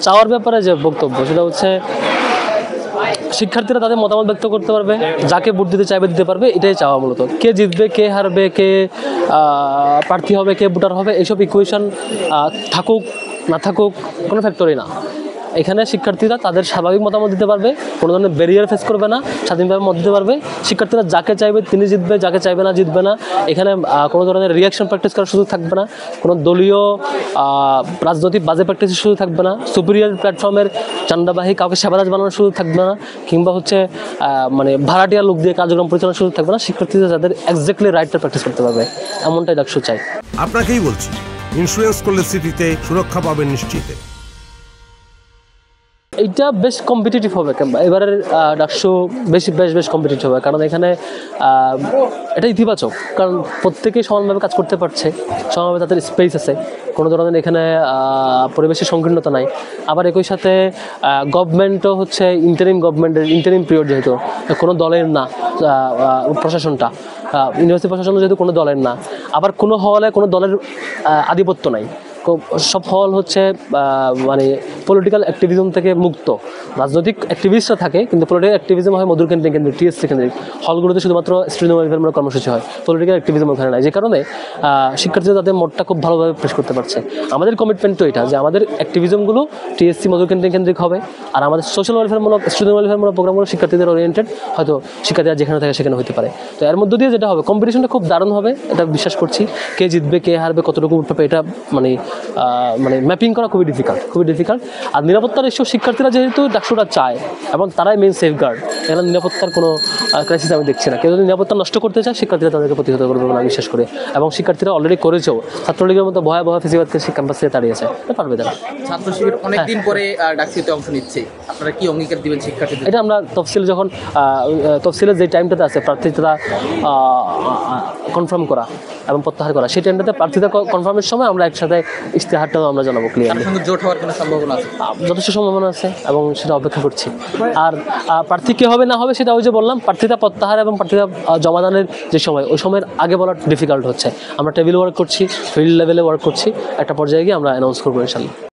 চাওয়ার ব্যাপারে যে বক্তব্য সেটা হচ্ছে শিক্ষার্থীরা তাদের মতামত ব্যক্ত করতে পারবে, যাকে ভোট দিতে চাইবে দিতে পারবে, এটাই চাওয়া মূলত। কে জিতবে, কে হারবে, কে প্রার্থী হবে, কে ভোটার হবে, এইসব ইকুয়েশন থাকুক না থাকুক কোনো ফ্যাক্টরই না। এখানে শিক্ষার্থীরা তাদের স্বাভাবিক মতামত দিতে পারবে, কোনো ধরনের ব্যারিয়ার ফেস করবে না, স্বাধীনভাবে মত দিতে পারবে। শিক্ষার্থীরা যাকে চাইবে তিনি জিতবে, যাকে চাইবে না জিতবে না। এখানে কোনো ধরনের রিয়াকশন প্র্যাকটিস করার সুযোগ থাকবে না, কোনো দলীয় রাজনৈতিক বাজে প্র্যাকটিসের সুযোগ থাকবে না, সুপিরিয়র প্ল্যাটফর্মের চান্দাবাহী কাউকে সেবাদাস বানানোর সুযোগ থাকবে না, কিংবা হচ্ছে মানে ভাড়াটিয়া লোক দিয়ে কার্যক্রম পরিচালনার সুযোগ থাকবে না। শিক্ষার্থীরা যাদের এক্স্যাক্টলি রাইটটা প্র্যাকটিস করতে পারবে, এমনটাই ডাকসু চাই। আপনাকেই বলছি, ইন্স্যুরেন্স করলে সিটিতে সুরক্ষা পাবেন নিশ্চিত। এইটা বেশ কম্পিটিটিভ হবে, এবারের ডাকসু বেশ কম্পিটিটিভ হবে, কারণ এখানে এটা ইতিবাচক, কারণ প্রত্যেকেই সমানভাবে কাজ করতে পারছে, সমানভাবে তাদের স্পেস আছে, কোনো ধরনের এখানে পরিবেশের সংকীর্ণতা নাই। আবার একই সাথে গভর্নমেন্টও হচ্ছে ইন্টারিম পিরিয়ড, যেহেতু কোনো দলের না প্রশাসনটা, ইউনিভার্সিটি প্রশাসনও যেহেতু কোনো দলের না, আবার কোনো হলে কোনো দলের আধিপত্য নাই, সব হল হচ্ছে মানে পলিটিক্যাল অ্যাক্টিভিজম থেকে মুক্ত। রাজনৈতিক অ্যাক্টিভিস্টরা থাকে, কিন্তু পলিটিক্যাল অ্যাক্টিভিজম হয় মধুর কেন্দ্রিক, টিএসসি কেন্দ্রিক। হলগুলোতে শুধুমাত্র স্টুডেন্ট ওয়েলফেয়ারমূলক কর্মসূচি হয়, পলিটিক্যাল অ্যাক্টিভিজম ওখানে নাই, যে কারণে শিক্ষার্থীরা তাদের মতটা খুব ভালোভাবে পেশ করতে পারছে। আমাদের কমিটমেন্টও এটা যে আমাদের অ্যাক্টিভিজমগুলো টিএসসি মধুর কেন্দ্রিক হবে, আর আমাদের সোশ্যাল ওয়েলফেয়ারমূলক স্টুডেন্ট ওয়েলফেয়ারমূলক প্রোগ্রামগুলো শিক্ষার্থীদের ওরিয়েন্টেড, হয়তো শিক্ষার্থীরা যেখানে থাকে সেখানে হতে পারে। তো এর মধ্য দিয়ে যেটা হবে, কম্পিটিশনটা খুব দারুণ হবে, এটা বিশ্বাস করছি। কে জিতবে, কে হারবে, কতটুকু উঠবে, এটা মানে ম্যাপিং করা খুবই ডিফিকাল্ট। আর নিরাপত্তার ইস্যু শিক্ষার্থীরা যেহেতু ডাকসুটা চায় এবং তারাই মেইন সেফগার্ড, এখানে নিরাপত্তার কোনো ক্রাইসিস আমি দেখছি না। কেউ যদি নিরাপত্তা নষ্ট করতে চায়, শিক্ষার্থীরা তাদেরকে প্রতিহত করবে বলে আমি বিশ্বাস করি, এবং শিক্ষার্থীরা অলরেডি করেছেও। ছাত্রলীগের মতো ভয়াবহ ফেসিবাদকে ক্যাম্পাস থেকে তাড়িয়েছে, পারবে তারা। ছাত্র শিবির অনেকদিন পরে ডাকসুতে অংশ নিচ্ছে, আপনারা কি অঙ্গীকার দিবেন শিক্ষার্থীদের? এটা আমরা তফসিলের যে টাইমটাতে আছে প্রার্থীরা কনফার্ম করা এবং প্রত্যাহার করা, সেই টাইমটাতে প্রার্থীরা কনফার্মের সময় আমরা একসাথে ইশতেহারটাও আমরা জানাবো ক্লিয়ারলি। জোট হওয়ার কোনো সম্ভাবনা আছে? যথেষ্ট সম্ভাবনা আছে এবং সেটা অপেক্ষা করছি। আর প্রার্থী কে হবে না হবে সেটা ওই যে বললাম, প্রার্থীরা প্রত্যাহার এবং প্রার্থীরা জমাদানের যে সময়, ওই সময়ের আগে বলা ডিফিকাল্ট হচ্ছে। আমরা টেবিল ওয়ার্ক করছি, ফিল্ড লেভেলে ওয়ার্ক করছি, একটা পর্যায়ে গিয়ে আমরা অ্যানাউন্স করবো ইনশাল্লাহ।